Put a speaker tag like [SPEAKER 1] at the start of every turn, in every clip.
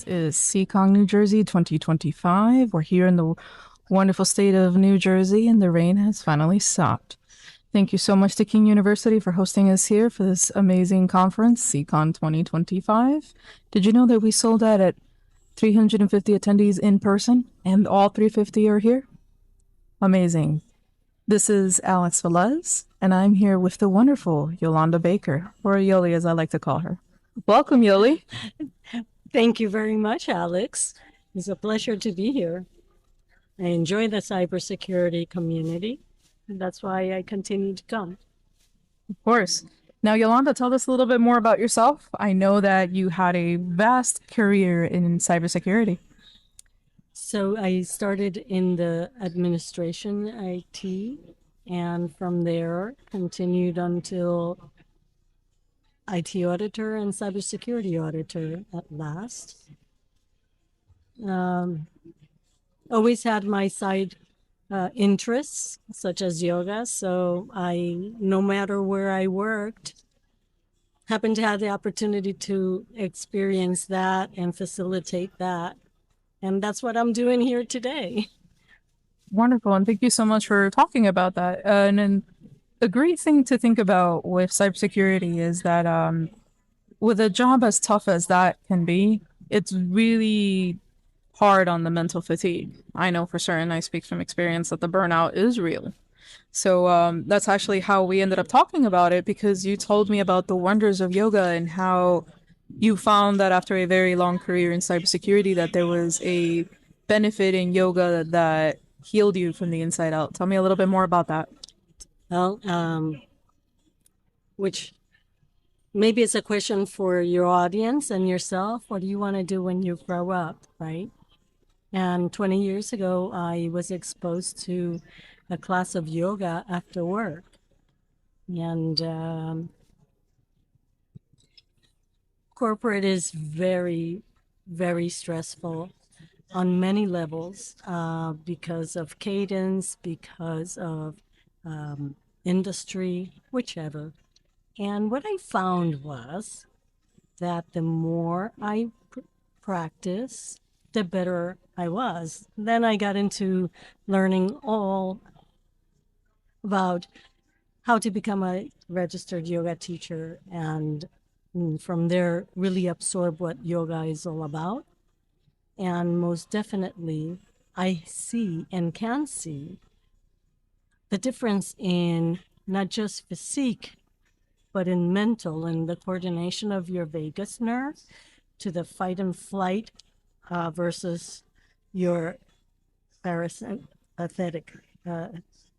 [SPEAKER 1] is SECON, New Jersey 2025. We're here in the wonderful state of New Jersey, and the rain has finally stopped. Thank you so much to King University for hosting us here for this amazing conference, SECON 2025. Did you know that we sold out at 350 attendees in person, and all 350 are here? Amazing. This is Alex Velez, and I'm here with the wonderful Yolanda Baker, or Yoli as I like to call her. Welcome, Yoli.
[SPEAKER 2] Thank you very much, Alex. It's a pleasure to be here. I enjoy the cybersecurity community. That's why I continue to come.
[SPEAKER 1] Of course. Now, Yolanda, tell us a little bit more about yourself. I know that you had a vast career in cybersecurity.
[SPEAKER 2] So I started in the administration IT, and from there continued until IT auditor and cybersecurity auditor at last. Always had my side interests such as yoga, so no matter where I worked, happened to have the opportunity to experience that and facilitate that. And that's what I'm doing here today.
[SPEAKER 1] Wonderful. And thank you so much for talking about that. And then a great thing to think about with cybersecurity is that with a job as tough as that can be, it's really hard on the mental fatigue. I know for certain, I speak from experience, that the burnout is real. So that's actually how we ended up talking about it, because you told me about the wonders of yoga and how you found that after a very long career in cybersecurity that there was a benefit in yoga that healed you from the inside out. Tell me a little bit more about that.
[SPEAKER 2] Well, which maybe it's a question for your audience and yourself. What do you want to do when you grow up, right? And 20 years ago, I was exposed to a class of yoga after work. And corporate is very, very stressful on many levels because of cadence, because of industry, whichever. And what I found was that the more I practice, the better I was. Then I got into learning all about how to become a registered yoga teacher, and from there really absorb what yoga is all about. And most definitely, I see and can see the difference in not just physique, but in mental and the coordination of your vagus nerve to the fight and flight versus your parasympathetic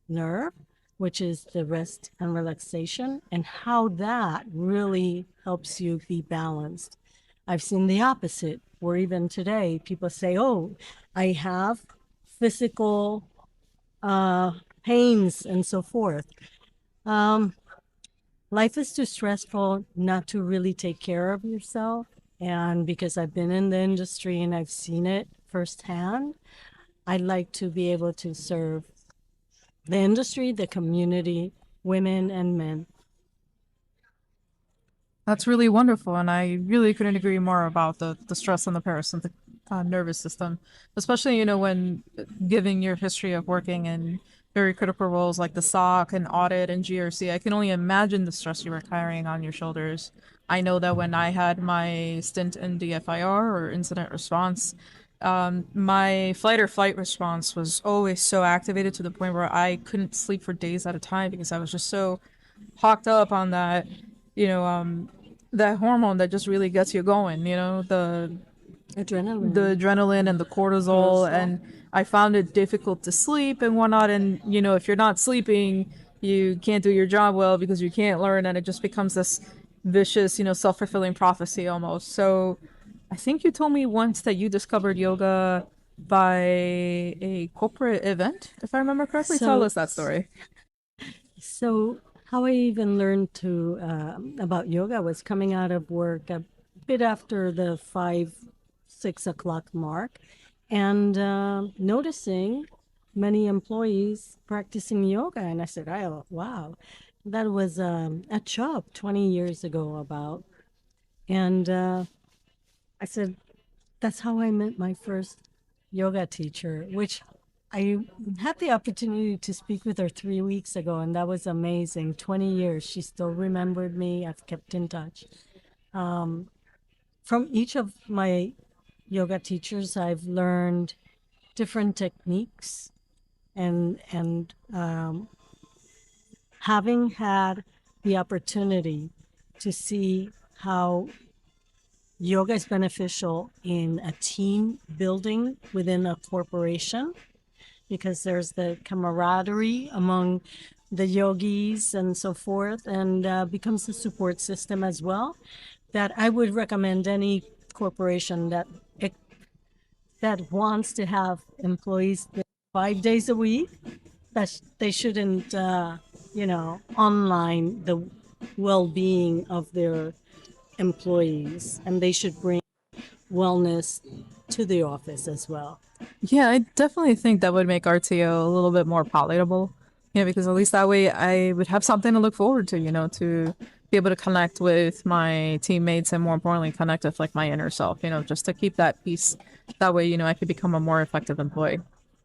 [SPEAKER 2] nerve, which is the rest and relaxation, and how that really helps you be balanced. I've seen the opposite, where even today people say, oh, I have physical pains and so forth. Life is too stressful not to really take care of yourself. And because I've been in the industry and I've seen it firsthand, I'd like to be able to serve the industry, the community, women and men.
[SPEAKER 1] That's really wonderful, and I really couldn't agree more about the stress on the parasympathetic nervous system, especially, when giving your history of working in very critical roles like the SOC and audit and GRC. I can only imagine the stress you were carrying on your shoulders. I know that when I had my stint in DFIR, or incident response, my flight or flight response was always so activated to the point where I couldn't sleep for days at a time because I was just so hawked up on that, that hormone that just really gets you going,
[SPEAKER 2] Adrenaline.
[SPEAKER 1] the adrenaline and the cortisol. And I found it difficult to sleep and whatnot. And, if you're not sleeping, you can't do your job well because you can't learn. And it just becomes this vicious, self-fulfilling prophecy almost. So I think you told me once that you discovered yoga by a corporate event, if I remember correctly. Tell us that story.
[SPEAKER 2] So how I even learned about yoga was coming out of work a bit after the 5, 6 o'clock mark, and noticing many employees practicing yoga. And I said, oh, wow, that was a job 20 years ago about. And I said, that's how I met my first yoga teacher, which I had the opportunity to speak with her 3 weeks ago, and that was amazing. 20 years. She still remembered me. I've kept in touch. Um, from each of my yoga teachers, I've learned different techniques, and having had the opportunity to see how yoga is beneficial in a team building within a corporation, because there's the camaraderie among the yogis and so forth, and becomes a support system as well. That I would recommend any corporation that wants to have employees 5 days a week, that they shouldn't, online the well-being of their employees, and they should bring wellness to the office as well.
[SPEAKER 1] Yeah, I definitely think that would make RTO a little bit more palatable. Yeah, because at least that way I would have something to look forward to, to be able to connect with my teammates and more importantly connect with like my inner self, just to keep that peace. That way, I could become a more effective employee.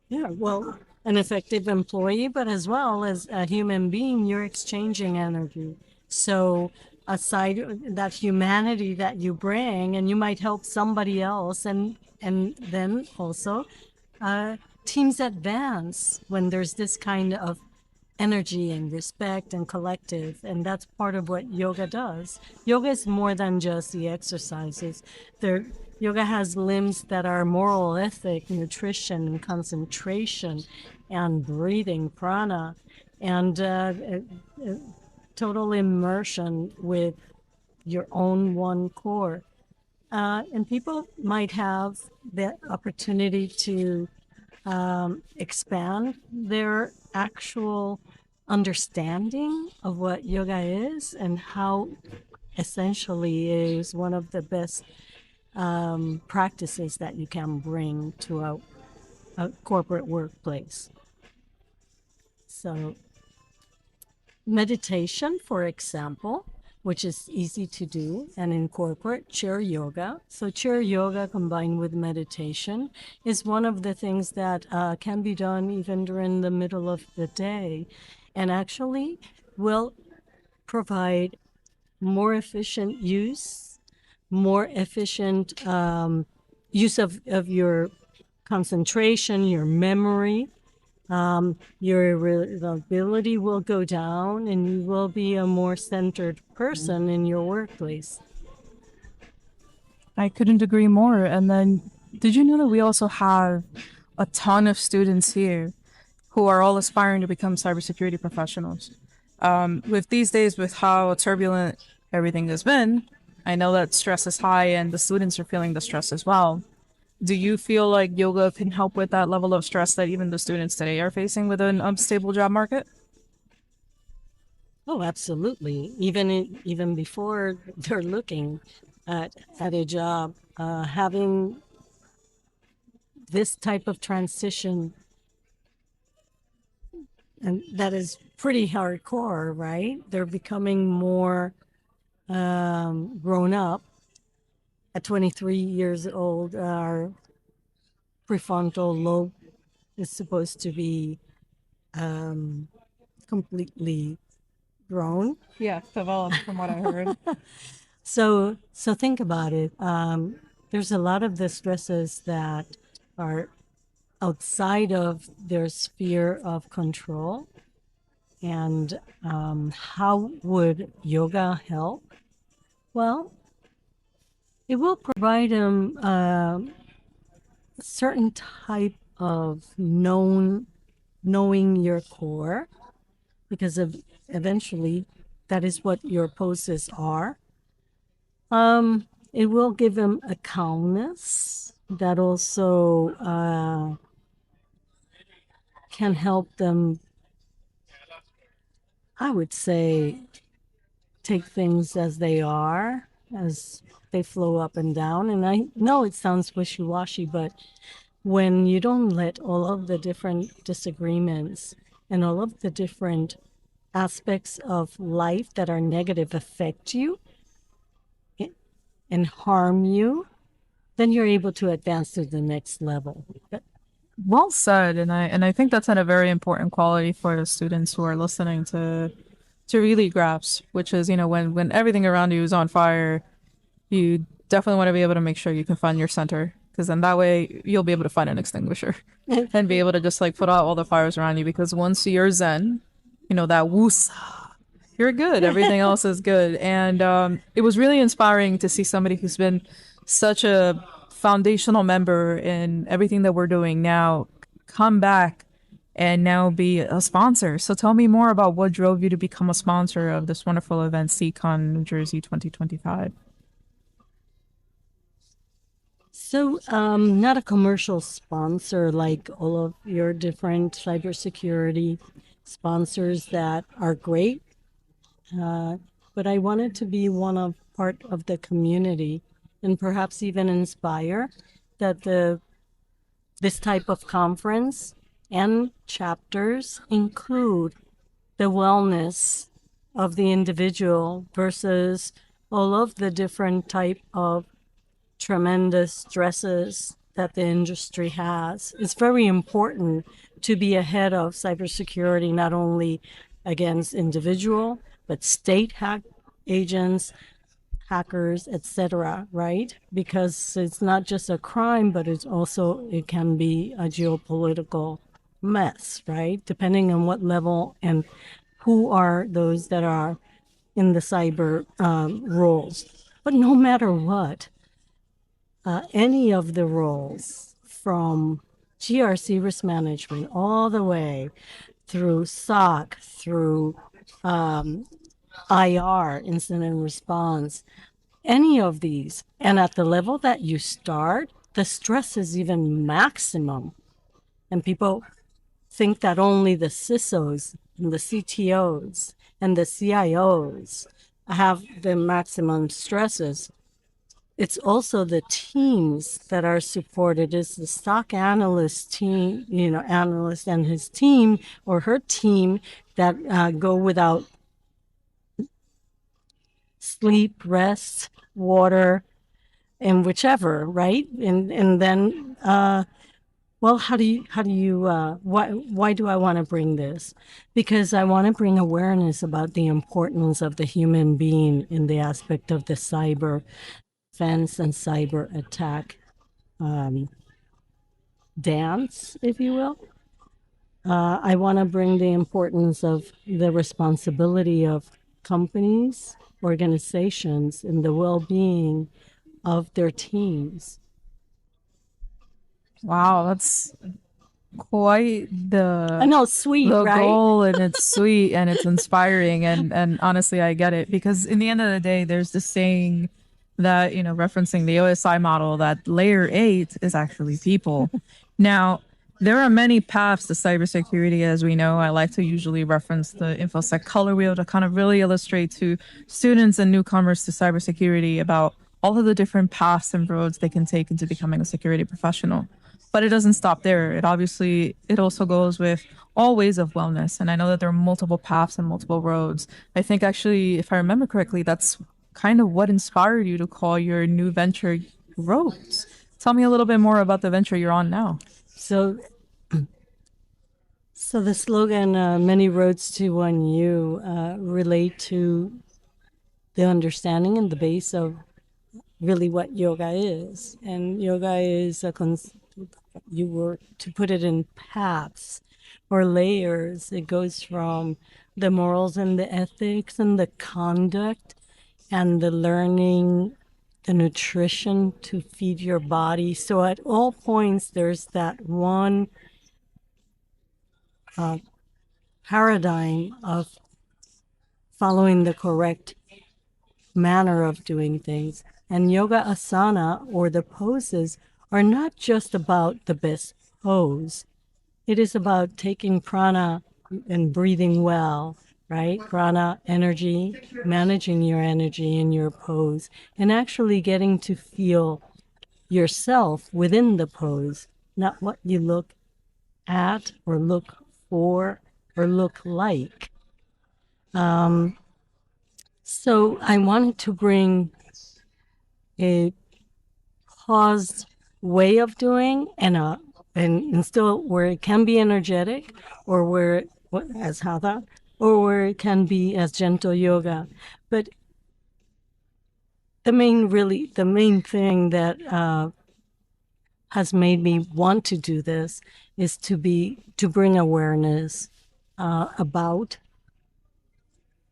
[SPEAKER 2] Yeah, well, an effective employee, but as well as a human being, you're exchanging energy. So, aside that humanity that you bring, and you might help somebody else, and then also, uh, teams advance when there's this kind of energy and respect and collective, and that's part of what yoga does. Yoga is more than just the exercises. There, yoga has limbs that are moral ethic, nutrition, and concentration, and breathing, prana, and total immersion with your own one core. And people might have the opportunity to expand their actual understanding of what yoga is, and how essentially it is one of the best practices that you can bring to a corporate workplace. So, meditation, for example, which is easy to do and incorporate chair yoga. So, chair yoga combined with meditation is one of the things that can be done even during the middle of the day, and actually will provide more efficient use, more efficient use of your concentration, your memory. Your irritability will go down, and you will be a more centered person in your workplace.
[SPEAKER 1] I couldn't agree more. And then, did you know that we also have a ton of students here who are all aspiring to become cybersecurity professionals? With these days, with how turbulent everything has been, I know that stress is high and the students are feeling the stress as well. Do you feel like yoga can help with that level of stress that even the students today are facing with an unstable job market?
[SPEAKER 2] Oh, absolutely. Even before they're looking at a job, having this type of transition, and that is pretty hardcore, right? They're becoming more grown up. At 23 years old, our prefrontal lobe is supposed to be completely grown.
[SPEAKER 1] Yeah, developed from what I heard.
[SPEAKER 2] So think about it. There's a lot of the stresses that are outside of their sphere of control. And how would yoga help? Well, it will provide them a certain type of knowing your core, because of eventually that is what your poses are. It will give them a calmness that also can help them, I would say, take things as they are, as they flow up and down. And I know it sounds wishy-washy, but when you don't let all of the different disagreements and all of the different aspects of life that are negative affect you and harm you, then you're able to advance to the next level.
[SPEAKER 1] Well said, and I think that's a very important quality for the students who are listening to really grasp, which is, when everything around you is on fire, you definitely want to be able to make sure you can find your center, because then that way you'll be able to find an extinguisher and be able to just like put out all the fires around you. Because once you're zen, that woos, you're good. Everything else is good. And it was really inspiring to see somebody who's been such a foundational member in everything that we're doing now come back and now be a sponsor. So tell me more about what drove you to become a sponsor of this wonderful event, SECON New Jersey 2025.
[SPEAKER 2] So, not a commercial sponsor like all of your different cybersecurity sponsors that are great, uh, but I wanted to be one of part of the community and perhaps even inspire that this type of conference and chapters include the wellness of the individual versus all of the different type of tremendous stresses that the industry has. It's very important to be ahead of cybersecurity, not only against individual, but state agents, hackers, etc., right? Because it's not just a crime, but it can be a geopolitical mess, right? Depending on what level and who are those that are in the cyber roles. But no matter what, any of the roles from GRC risk management all the way through SOC, through IR, incident response, any of these. And at the level that you start, the stress is even maximum. And people think that only the CISOs and the CTOs and the CIOs have the maximum stresses. It's also the teams that are supported. It's the stock analyst team, analyst and his team or her team that go without sleep, rest, water, and whichever, right? And then, well, why do I want to bring this? Because I want to bring awareness about the importance of the human being in the aspect of the cyber defense and cyber attack dance, if you will. I want to bring the importance of the responsibility of companies, organizations, and the well being of their teams.
[SPEAKER 1] Wow, that's quite
[SPEAKER 2] I know, sweet,
[SPEAKER 1] the
[SPEAKER 2] right?
[SPEAKER 1] goal, and it's sweet and it's inspiring, and honestly I get it, because in the end of the day there's this saying that, referencing the OSI model, that layer 8 is actually people. Now, there are many paths to cybersecurity, as we know. I like to usually reference the InfoSec color wheel to kind of really illustrate to students and newcomers to cybersecurity about all of the different paths and roads they can take into becoming a security professional. But it doesn't stop there. It also goes with all ways of wellness. And I know that there are multiple paths and multiple roads. I think actually, if I remember correctly, that's kind of what inspired you to call your new venture Roads. Tell me a little bit more about the venture you're on now.
[SPEAKER 2] So, so the slogan "Many Roads to One You" relate to the understanding and the base of really what yoga is. And yoga is you were to put it in paths or layers. It goes from the morals and the ethics and the conduct and the learning, the nutrition to feed your body. So at all points, there's that one paradigm of following the correct manner of doing things. And yoga asana, or the poses, are not just about the best pose. It is about taking prana and breathing well, right? Prana, energy, managing your energy in your pose, and actually getting to feel yourself within the pose, not what you look at or look for or look like. So I wanted to bring a paused way of doing, and still where it can be energetic, or where as hatha, or where it can be as gentle yoga. But the main thing that has made me want to do this is to bring awareness about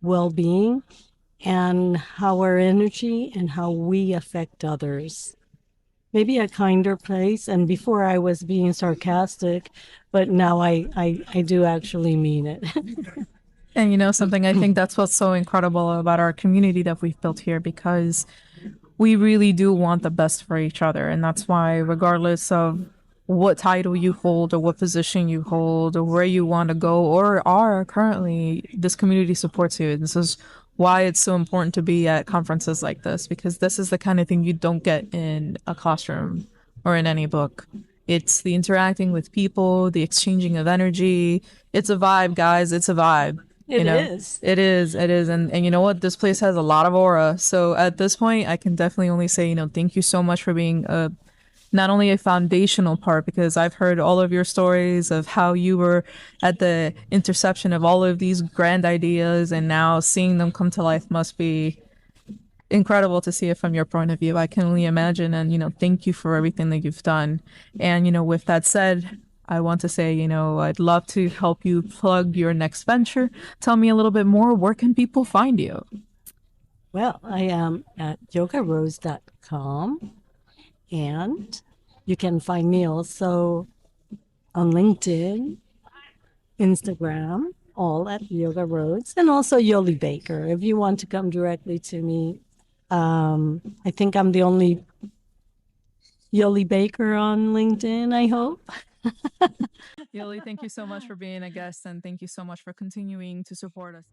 [SPEAKER 2] well-being and how our energy and how we affect others. Maybe a kinder place. And before I was being sarcastic, but now I do actually mean it.
[SPEAKER 1] And something, I think that's what's so incredible about our community that we've built here, because we really do want the best for each other. And that's why, regardless of what title you hold or what position you hold or where you want to go or are currently, this community supports you. And this is why it's so important to be at conferences like this, because this is the kind of thing you don't get in a classroom or in any book. It's the interacting with people, the exchanging of energy. It's a vibe, guys. It's a vibe.
[SPEAKER 2] It is.
[SPEAKER 1] It is. It is. And you know what? This place has a lot of aura. So at this point, I can definitely only say, thank you so much for being not only a foundational part, because I've heard all of your stories of how you were at the interception of all of these grand ideas, and now seeing them come to life must be incredible to see it from your point of view. I can only imagine. And, thank you for everything that you've done. And, with that said, I want to say, I'd love to help you plug your next venture. Tell me a little bit more. Where can people find you?
[SPEAKER 2] Well, I am at yogarose.com, and you can find me also on LinkedIn, Instagram, all at Yoga Rose, and also Yoli Baker. If you want to come directly to me, I think I'm the only Yoli Baker on LinkedIn, I hope.
[SPEAKER 1] Yoli, thank you so much for being a guest, and thank you so much for continuing to support us.